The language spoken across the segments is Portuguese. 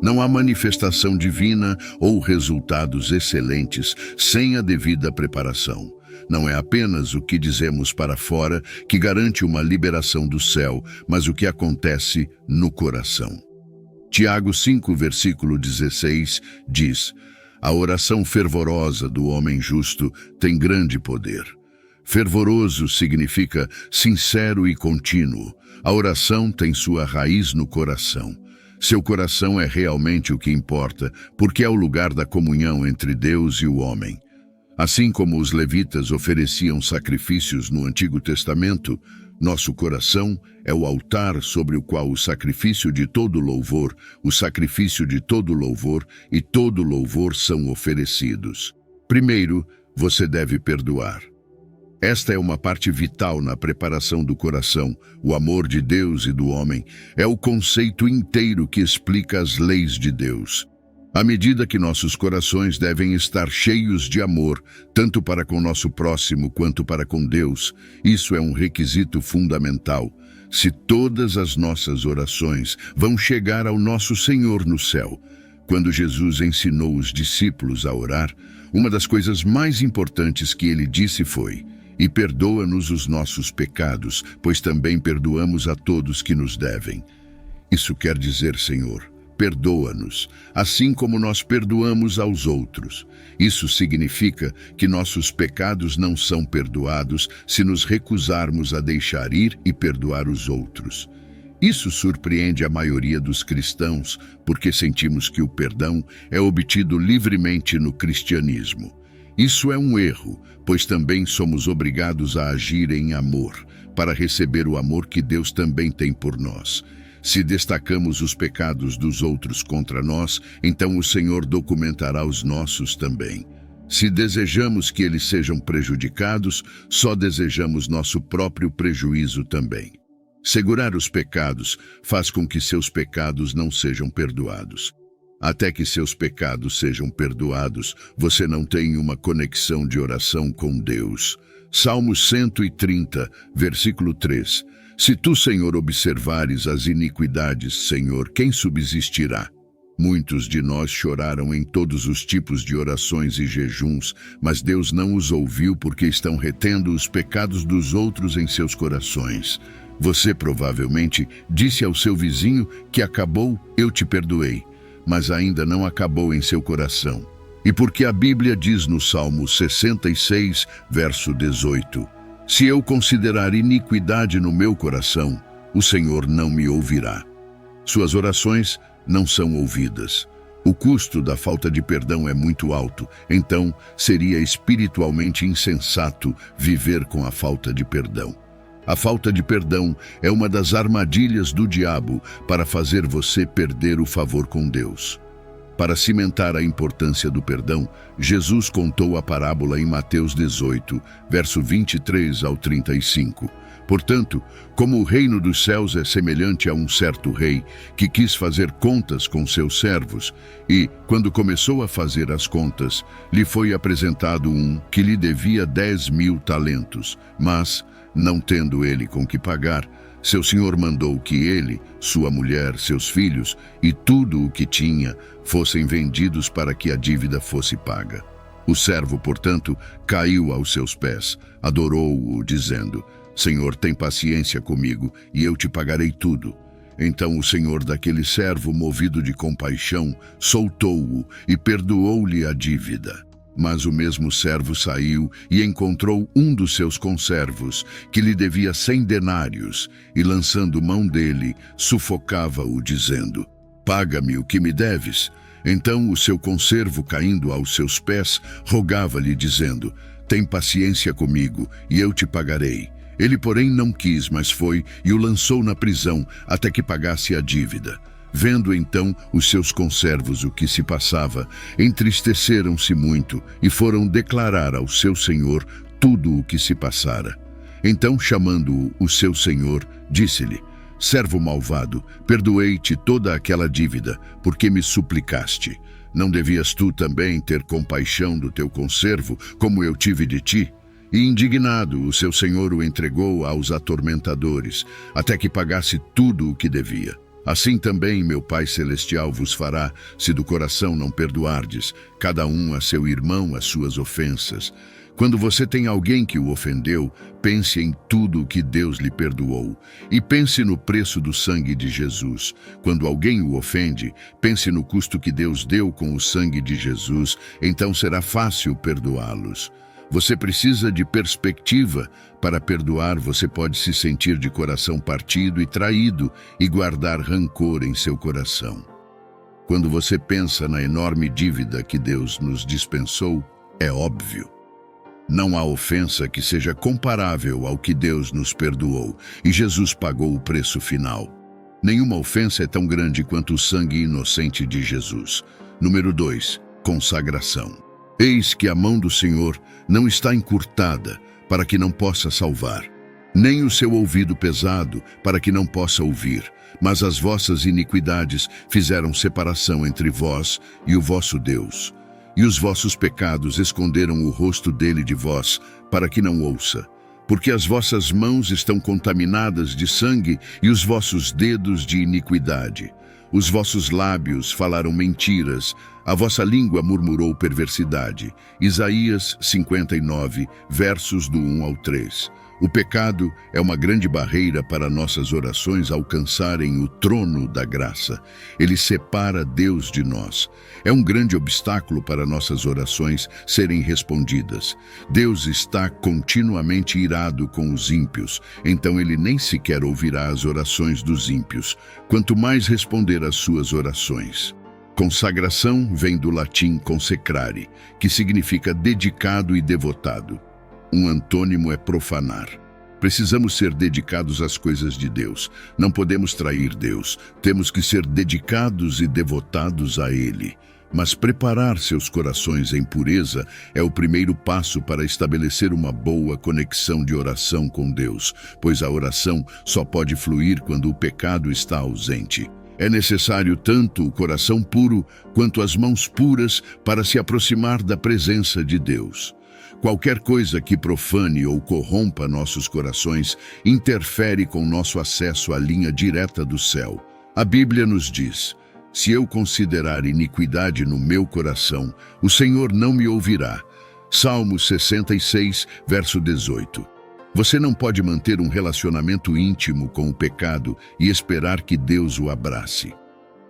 Não há manifestação divina ou resultados excelentes sem a devida preparação. Não é apenas o que dizemos para fora que garante uma liberação do céu, mas o que acontece no coração. Tiago 5, versículo 16, diz: a oração fervorosa do homem justo tem grande poder. Fervoroso significa sincero e contínuo. A oração tem sua raiz no coração. Seu coração é realmente o que importa, porque é o lugar da comunhão entre Deus e o homem. Assim como os levitas ofereciam sacrifícios no Antigo Testamento, nosso coração é o altar sobre o qual o sacrifício de todo louvor, e todo louvor são oferecidos. Primeiro, você deve perdoar. Esta é uma parte vital na preparação do coração. O amor de Deus e do homem é o conceito inteiro que explica as leis de Deus. À medida que nossos corações devem estar cheios de amor, tanto para com nosso próximo quanto para com Deus, isso é um requisito fundamental. Se todas as nossas orações vão chegar ao nosso Senhor no céu. Quando Jesus ensinou os discípulos a orar, uma das coisas mais importantes que ele disse foi: e perdoa-nos os nossos pecados, pois também perdoamos a todos que nos devem. Isso quer dizer, Senhor, perdoa-nos, assim como nós perdoamos aos outros. Isso significa que nossos pecados não são perdoados se nos recusarmos a deixar ir e perdoar os outros. Isso surpreende a maioria dos cristãos, porque sentimos que o perdão é obtido livremente no cristianismo. Isso é um erro, pois também somos obrigados a agir em amor, para receber o amor que Deus também tem por nós. Se destacamos os pecados dos outros contra nós, então o Senhor documentará os nossos também. Se desejamos que eles sejam prejudicados, só desejamos nosso próprio prejuízo também. Segurar os pecados faz com que seus pecados não sejam perdoados. Até que seus pecados sejam perdoados, você não tem uma conexão de oração com Deus. Salmo 130, versículo 3. Se tu, Senhor, observares as iniquidades, Senhor, quem subsistirá? Muitos de nós choraram em todos os tipos de orações e jejuns, mas Deus não os ouviu porque estão retendo os pecados dos outros em seus corações. Você provavelmente disse ao seu vizinho que acabou, eu te perdoei, mas ainda não acabou em seu coração. E porque a Bíblia diz no Salmo 66, verso 18, se eu considerar iniquidade no meu coração, o Senhor não me ouvirá. Suas orações não são ouvidas. O custo da falta de perdão é muito alto, então seria espiritualmente insensato viver com a falta de perdão. A falta de perdão é uma das armadilhas do diabo para fazer você perder o favor com Deus. Para cimentar a importância do perdão, Jesus contou a parábola em Mateus 18, verso 23 ao 35. Portanto, como o reino dos céus é semelhante a um certo rei que quis fazer contas com seus servos, e, quando começou a fazer as contas, lhe foi apresentado um que lhe devia 10.000 talentos, mas, não tendo ele com que pagar, seu senhor mandou que ele, sua mulher, seus filhos e tudo o que tinha fossem vendidos para que a dívida fosse paga. O servo, portanto, caiu aos seus pés, adorou-o, dizendo: Senhor, tem paciência comigo e eu te pagarei tudo. Então o senhor daquele servo, movido de compaixão, soltou-o e perdoou-lhe a dívida. Mas o mesmo servo saiu e encontrou um dos seus conservos, que lhe devia 100 denários, e lançando mão dele, sufocava-o, dizendo: paga-me o que me deves. Então o seu conservo, caindo aos seus pés, rogava-lhe, dizendo: tem paciência comigo, e eu te pagarei. Ele, porém, não quis, mas foi e o lançou na prisão, até que pagasse a dívida. Vendo então os seus conservos o que se passava, entristeceram-se muito e foram declarar ao seu senhor tudo o que se passara. Então, chamando-o o seu senhor, disse-lhe: servo malvado, perdoei-te toda aquela dívida, porque me suplicaste. Não devias tu também ter compaixão do teu conservo, como eu tive de ti? E indignado, o seu senhor o entregou aos atormentadores, até que pagasse tudo o que devia. Assim também meu Pai Celestial vos fará, se do coração não perdoardes, cada um a seu irmão as suas ofensas. Quando você tem alguém que o ofendeu, pense em tudo o que Deus lhe perdoou. E pense no preço do sangue de Jesus. Quando alguém o ofende, pense no custo que Deus deu com o sangue de Jesus, então será fácil perdoá-los. Você precisa de perspectiva. Para perdoar, você pode se sentir de coração partido e traído e guardar rancor em seu coração. Quando você pensa na enorme dívida que Deus nos dispensou, é óbvio. Não há ofensa que seja comparável ao que Deus nos perdoou, e Jesus pagou o preço final. Nenhuma ofensa é tão grande quanto o sangue inocente de Jesus. Número 2. Consagração. Eis que a mão do Senhor não está encurtada para que não possa salvar, nem o seu ouvido pesado para que não possa ouvir, mas as vossas iniquidades fizeram separação entre vós e o vosso Deus, e os vossos pecados esconderam o rosto dele de vós, para que não ouça. Porque as vossas mãos estão contaminadas de sangue e os vossos dedos de iniquidade. Os vossos lábios falaram mentiras, a vossa língua murmurou perversidade. Isaías 59, versos do 1 ao 3. O pecado é uma grande barreira para nossas orações alcançarem o trono da graça. Ele separa Deus de nós. É um grande obstáculo para nossas orações serem respondidas. Deus está continuamente irado com os ímpios, então ele nem sequer ouvirá as orações dos ímpios, quanto mais responder às suas orações. Consagração vem do latim consecrare, que significa dedicado e devotado. Um antônimo é profanar. Precisamos ser dedicados às coisas de Deus. Não podemos trair Deus. Temos que ser dedicados e devotados a Ele. Mas preparar seus corações em pureza é o primeiro passo para estabelecer uma boa conexão de oração com Deus, pois a oração só pode fluir quando o pecado está ausente. É necessário tanto o coração puro quanto as mãos puras para se aproximar da presença de Deus. Qualquer coisa que profane ou corrompa nossos corações interfere com nosso acesso à linha direta do céu. A Bíblia nos diz: se eu considerar iniquidade no meu coração, o Senhor não me ouvirá. Salmo 66, verso 18. Você não pode manter um relacionamento íntimo com o pecado e esperar que Deus o abrace.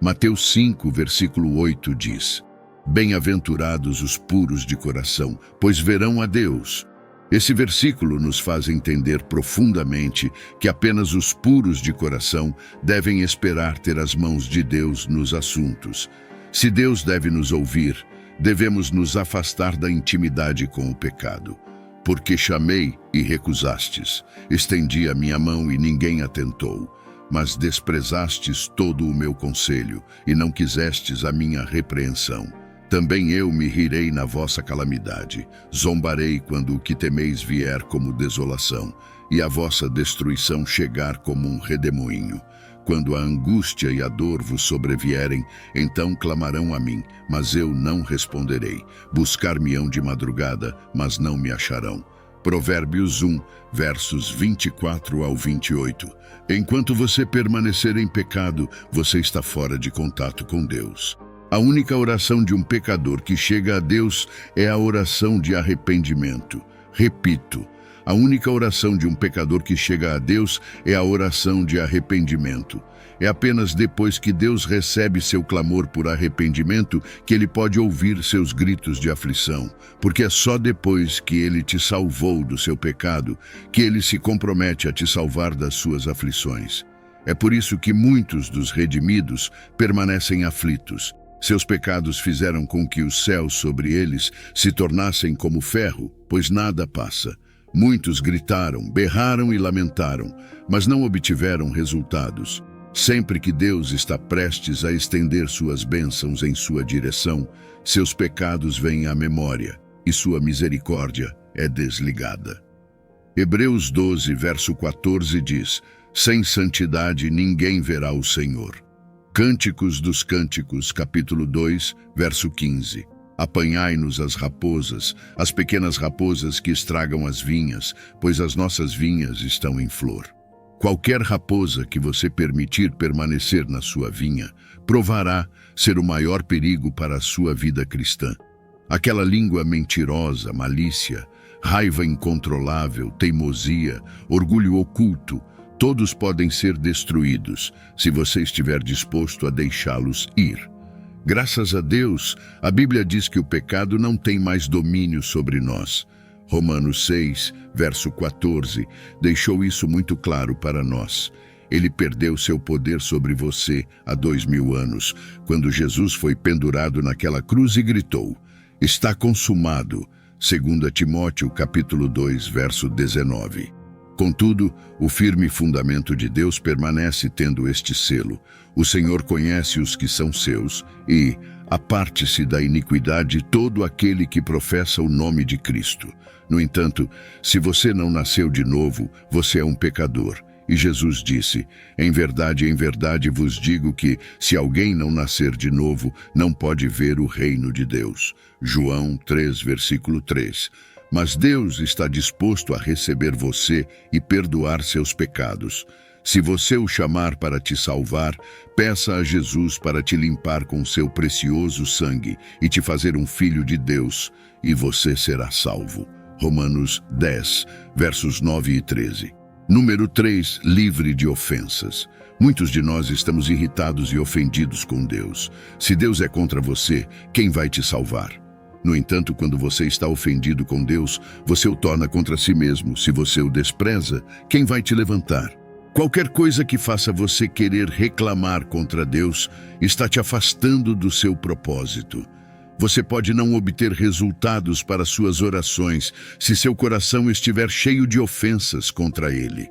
Mateus 5, versículo 8 diz: bem-aventurados os puros de coração, pois verão a Deus. Esse versículo nos faz entender profundamente que apenas os puros de coração devem esperar ter as mãos de Deus nos assuntos. Se Deus deve nos ouvir, devemos nos afastar da intimidade com o pecado. Porque chamei e recusastes, estendi a minha mão e ninguém atentou. Mas desprezastes todo o meu conselho e não quisestes a minha repreensão. Também eu me rirei na vossa calamidade, zombarei quando o que temeis vier como desolação, e a vossa destruição chegar como um redemoinho. Quando a angústia e a dor vos sobrevierem, então clamarão a mim, mas eu não responderei. Buscar-me-ão de madrugada, mas não me acharão. Provérbios 1, versos 24 ao 28. Enquanto você permanecer em pecado, você está fora de contato com Deus. A única oração de um pecador que chega a Deus é a oração de arrependimento. Repito, a única oração de um pecador que chega a Deus é a oração de arrependimento. É apenas depois que Deus recebe seu clamor por arrependimento que ele pode ouvir seus gritos de aflição, porque é só depois que ele te salvou do seu pecado que ele se compromete a te salvar das suas aflições. É por isso que muitos dos redimidos permanecem aflitos. Seus pecados fizeram com que os céus sobre eles se tornassem como ferro, pois nada passa. Muitos gritaram, berraram e lamentaram, mas não obtiveram resultados. Sempre que Deus está prestes a estender suas bênçãos em sua direção, seus pecados vêm à memória e sua misericórdia é desligada. Hebreus 12, verso 14 diz: sem santidade ninguém verá o Senhor. Cânticos dos Cânticos, capítulo 2, verso 15. Apanhai-nos as pequenas raposas que estragam as vinhas, pois as nossas vinhas estão em flor. Qualquer raposa que você permitir permanecer na sua vinha provará ser o maior perigo para a sua vida cristã. Aquela língua mentirosa, malícia, raiva incontrolável, teimosia, orgulho oculto, todos podem ser destruídos se você estiver disposto a deixá-los ir. Graças a Deus, a Bíblia diz que o pecado não tem mais domínio sobre nós. Romanos 6, verso 14, deixou isso muito claro para nós. Ele perdeu seu poder sobre você há 2000 anos, quando Jesus foi pendurado naquela cruz e gritou: "Está consumado", 2 Timóteo capítulo 2, verso 19. Contudo, o firme fundamento de Deus permanece tendo este selo. O Senhor conhece os que são seus e aparte-se da iniquidade todo aquele que professa o nome de Cristo. No entanto, se você não nasceu de novo, você é um pecador. E Jesus disse: em verdade vos digo que, se alguém não nascer de novo, não pode ver o reino de Deus. João 3, versículo 3. Mas Deus está disposto a receber você e perdoar seus pecados. Se você o chamar para te salvar, peça a Jesus para te limpar com seu precioso sangue e te fazer um filho de Deus, e você será salvo. Romanos 10, versos 9 e 13. Número 3, livre de ofensas. Muitos de nós estamos irritados e ofendidos com Deus. Se Deus é contra você, quem vai te salvar? No entanto, quando você está ofendido com Deus, você o torna contra si mesmo. Se você o despreza, quem vai te levantar? Qualquer coisa que faça você querer reclamar contra Deus está te afastando do seu propósito. Você pode não obter resultados para suas orações se seu coração estiver cheio de ofensas contra Ele.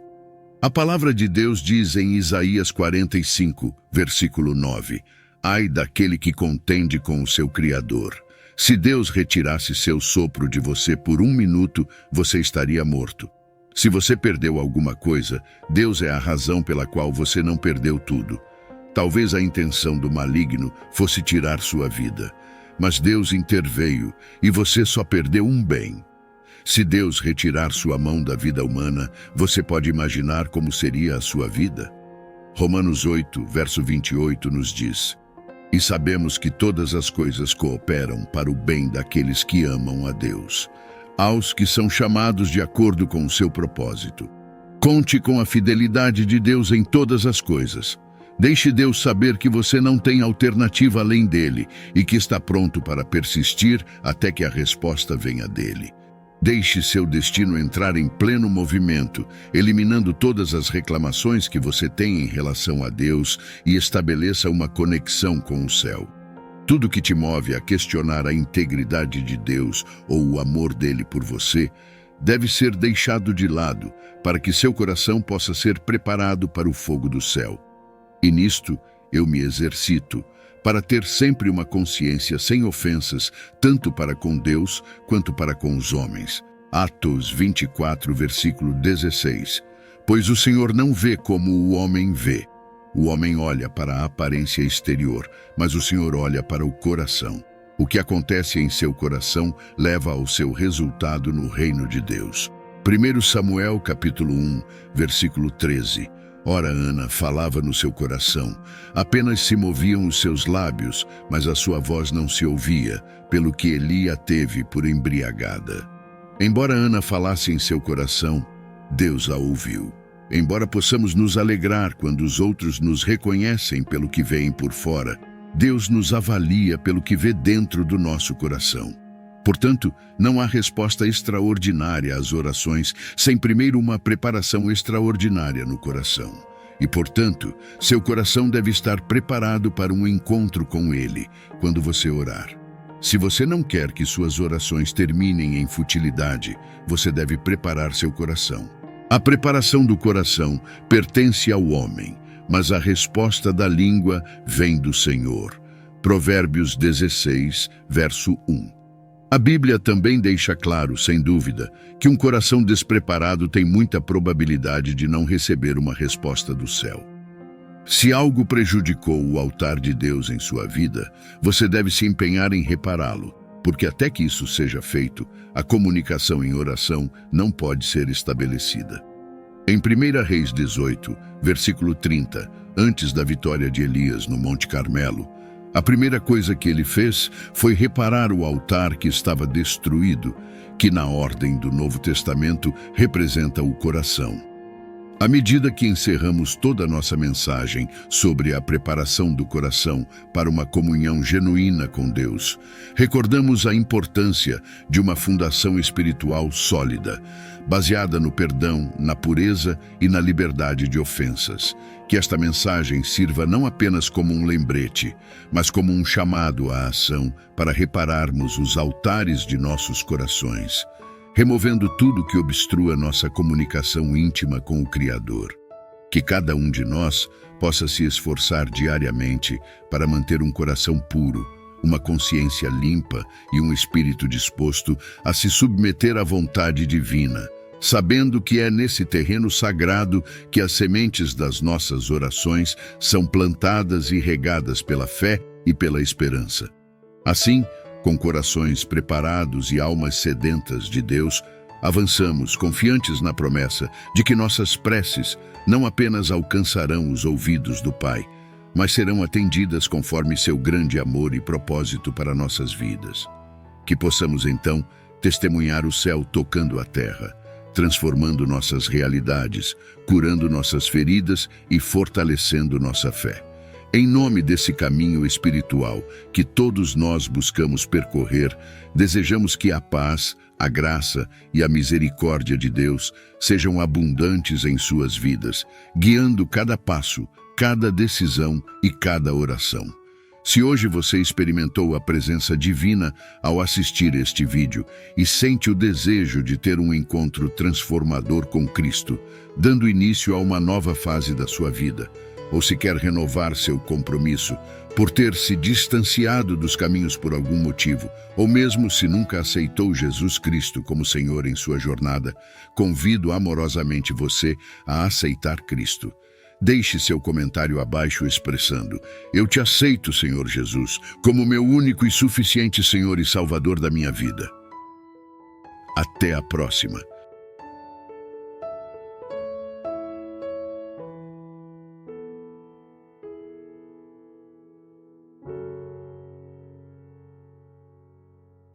A palavra de Deus diz em Isaías 45, versículo 9: "Ai daquele que contende com o seu Criador. Se Deus retirasse seu sopro de você por 1 minuto, você estaria morto." Se você perdeu alguma coisa, Deus é a razão pela qual você não perdeu tudo. Talvez a intenção do maligno fosse tirar sua vida, mas Deus interveio e você só perdeu um bem. Se Deus retirar sua mão da vida humana, você pode imaginar como seria a sua vida? Romanos 8, verso 28 nos diz: "E sabemos que todas as coisas cooperam para o bem daqueles que amam a Deus, aos que são chamados de acordo com o seu propósito." Conte com a fidelidade de Deus em todas as coisas. Deixe Deus saber que você não tem alternativa além dele e que está pronto para persistir até que a resposta venha dele. Deixe seu destino entrar em pleno movimento, eliminando todas as reclamações que você tem em relação a Deus, e estabeleça uma conexão com o céu. Tudo que te move a questionar a integridade de Deus ou o amor dele por você deve ser deixado de lado para que seu coração possa ser preparado para o fogo do céu. E nisto eu me exercito, para ter sempre uma consciência sem ofensas, tanto para com Deus quanto para com os homens. Atos 24, versículo 16. Pois o Senhor não vê como o homem vê. O homem olha para a aparência exterior, mas o Senhor olha para o coração. O que acontece em seu coração leva ao seu resultado no reino de Deus. 1 Samuel capítulo 1, versículo 13. Ora, Ana falava no seu coração, apenas se moviam os seus lábios, mas a sua voz não se ouvia, pelo que Eli a teve por embriagada. Embora Ana falasse em seu coração, Deus a ouviu. Embora possamos nos alegrar quando os outros nos reconhecem pelo que veem por fora, Deus nos avalia pelo que vê dentro do nosso coração. Portanto, não há resposta extraordinária às orações sem primeiro uma preparação extraordinária no coração. E, portanto, seu coração deve estar preparado para um encontro com Ele quando você orar. Se você não quer que suas orações terminem em futilidade, você deve preparar seu coração. A preparação do coração pertence ao homem, mas a resposta da língua vem do Senhor. Provérbios 16, verso 1. A Bíblia também deixa claro, sem dúvida, que um coração despreparado tem muita probabilidade de não receber uma resposta do céu. Se algo prejudicou o altar de Deus em sua vida, você deve se empenhar em repará-lo, porque até que isso seja feito, a comunicação em oração não pode ser estabelecida. Em 1 Reis 18, versículo 30, antes da vitória de Elias no Monte Carmelo, a primeira coisa que ele fez foi reparar o altar que estava destruído, que na ordem do Novo Testamento representa o coração. À medida que encerramos toda a nossa mensagem sobre a preparação do coração para uma comunhão genuína com Deus, recordamos a importância de uma fundação espiritual sólida, baseada no perdão, na pureza e na liberdade de ofensas. Que esta mensagem sirva não apenas como um lembrete, mas como um chamado à ação para repararmos os altares de nossos corações, removendo tudo que obstrua nossa comunicação íntima com o Criador. Que cada um de nós possa se esforçar diariamente para manter um coração puro, uma consciência limpa e um espírito disposto a se submeter à vontade divina, sabendo que é nesse terreno sagrado que as sementes das nossas orações são plantadas e regadas pela fé e pela esperança. Assim, com corações preparados e almas sedentas de Deus, avançamos confiantes na promessa de que nossas preces não apenas alcançarão os ouvidos do Pai, mas serão atendidas conforme seu grande amor e propósito para nossas vidas. Que possamos, então, testemunhar o céu tocando a terra, transformando nossas realidades, curando nossas feridas e fortalecendo nossa fé. Em nome desse caminho espiritual que todos nós buscamos percorrer, desejamos que a paz, a graça e a misericórdia de Deus sejam abundantes em suas vidas, guiando cada passo, cada decisão e cada oração. Se hoje você experimentou a presença divina ao assistir este vídeo e sente o desejo de ter um encontro transformador com Cristo, dando início a uma nova fase da sua vida, ou se quer renovar seu compromisso por ter se distanciado dos caminhos por algum motivo, ou mesmo se nunca aceitou Jesus Cristo como Senhor em sua jornada, convido amorosamente você a aceitar Cristo. Deixe seu comentário abaixo expressando: "Eu te aceito, Senhor Jesus, como meu único e suficiente Senhor e Salvador da minha vida." Até a próxima.